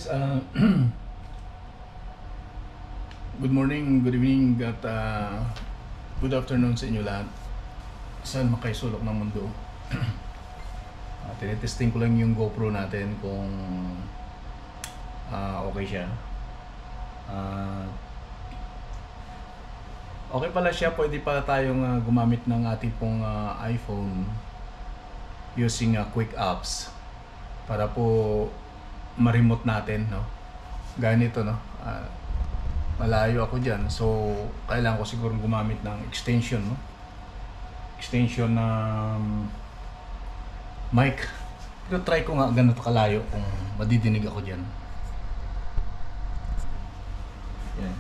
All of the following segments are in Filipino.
guys, good morning, good evening, at good afternoon sa inyo lahat. Saan makaisulok ng mundo. Tinitesting ko lang yung GoPro natin kung okay siya. Okay pala siya, pwede pala tayong gumamit ng ating pong iPhone using quick apps para po ma-remote natin, no? Ganito, no? Malayo ako dyan, so kailangan ko siguro gumamit ng extension, no? Extension ng mic. Pero try ko nga ganito kalayo kung madidinig ako dyan. Yan.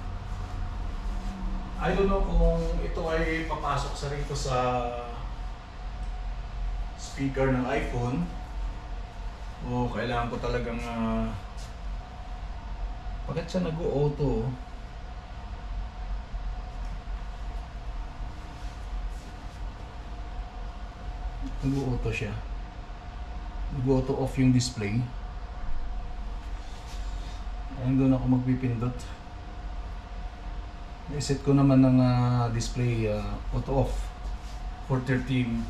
I don't know kung ito ay papasok sa rito sa speaker ng iPhone o kailangan ko talagang bakit siya nag-auto? Nag-auto siya. Nag-auto off yung display. Ayun, doon ako magpipindot. I-set ko naman ng display auto off for 30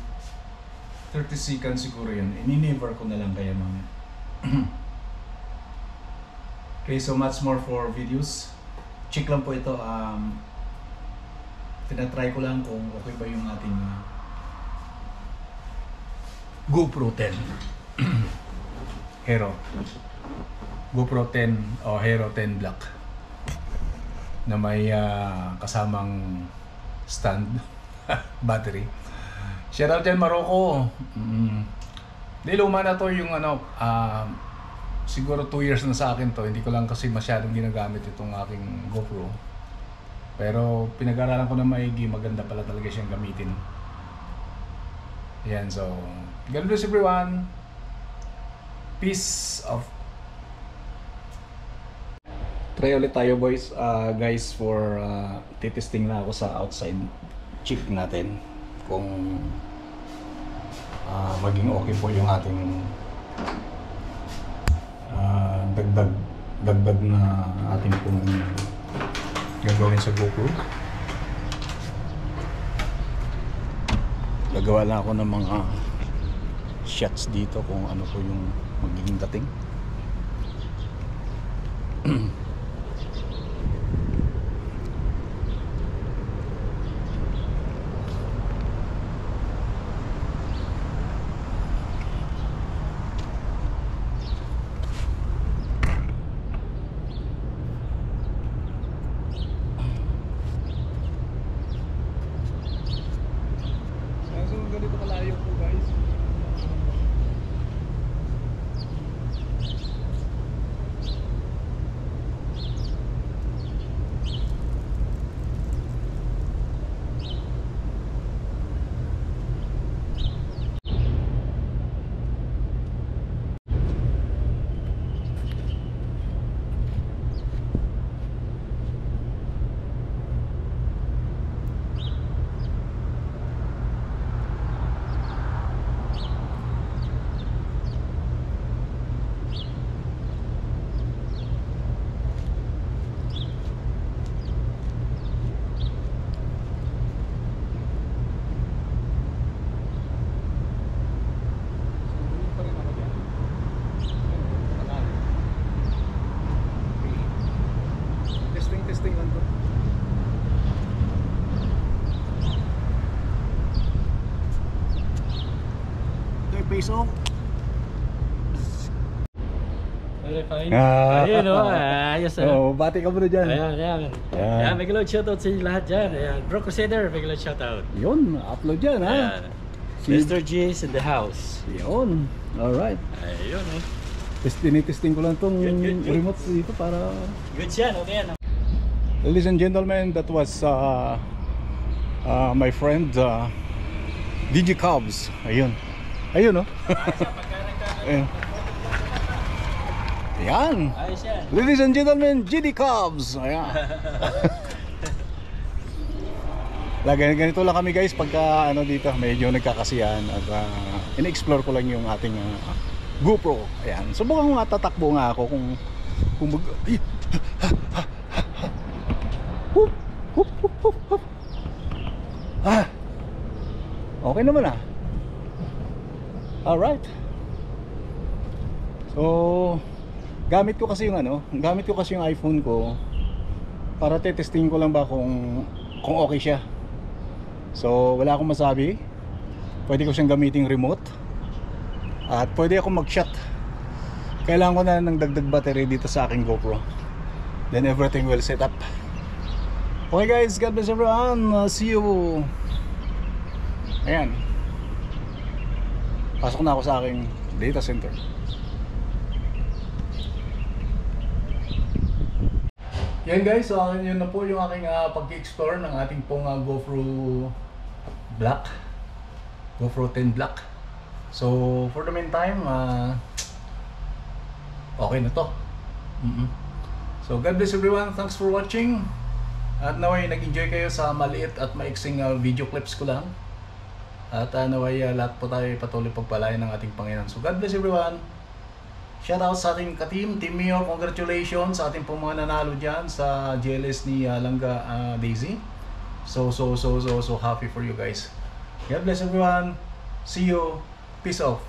seconds siguro yun. I-never ko na lang kaya mga. Okay, so much more for videos. Check lang po ito. Tinatry ko lang kung okay ba yung ating GoPro 10 Hero. GoPro 10 o Hero 10 Black na may kasamang stand battery. Shout out dyan, Marocco. Di luma na to yung siguro 2 years na sa akin to. Hindi ko lang kasi masyadong ginagamit itong aking GoPro. Pero pinag-aralan ko na maigi, maganda pala talaga siyang gamitin. Yan, so God bless everyone. Peace of. Try ulit tayo boys, guys, for titesting na ako sa outside chip natin kung maging okay po yung ating dagdag na ating pong gagawin sa GoPro. Gagawa lang ako ng mga shots dito kung ano po yung magiging dating. Ganito kalayo po guys. Testing lang to. Ito yung peso. Very fine. Ayun o, ayos na. Oh, bati ka muna dyan. Ayan. Ayan, may galawad shoutout sa inyo lahat dyan. Ayan, Bro Crusader, may galawad shoutout. Yun, upload dyan ha. Ayan. Mr. G is in the house. Yun, alright. Ayun o. Testing ko lang tong Good. remote dito para. Good yan, okay yan. Ladies and gentlemen, that was my friend DJ Cubs. Ayun. Ayun, no? Ayun. Ayan. Ayos yan. Ladies and gentlemen, GD Cubs. Ayan. Ganito lang kami guys pagka dito medyo nagkakasiyan at in-explore ko lang yung ating GoPro. Ayan. Subukan ko nga, tatakbo nga ako kung Ay! Hup! Hup! Hup! Hup! Hup! Okay naman Alright. So, gamit ko kasi yung iPhone ko para testing ko lang ba kung okay siya. So, wala akong masabi. Pwede ko siyang gamiting remote. At pwede akong mag-shot. Kailangan ko na ng dagdag battery dito sa aking GoPro. Then everything will set up. Okay guys, God bless everyone. See you. Ayan. Pasok na ako sa aking data center. Yan guys, so yun na po yung aking pag-explore ng ating pong GoPro Black, GoPro 10 Black. So for the meantime, okay na to. So God bless everyone, thanks for watching. At naway nag-enjoy kayo sa maliit at maiksing video clips ko lang. At naway lahat po tayo patuloy pagpalain ng ating Panginoon. So God bless everyone. Shout out sa ating ka-team, Team Mio, congratulations sa ating pong mga nanalo dyan sa GLS ni Langga Daisy. So happy for you guys. God bless everyone. See you. Peace off.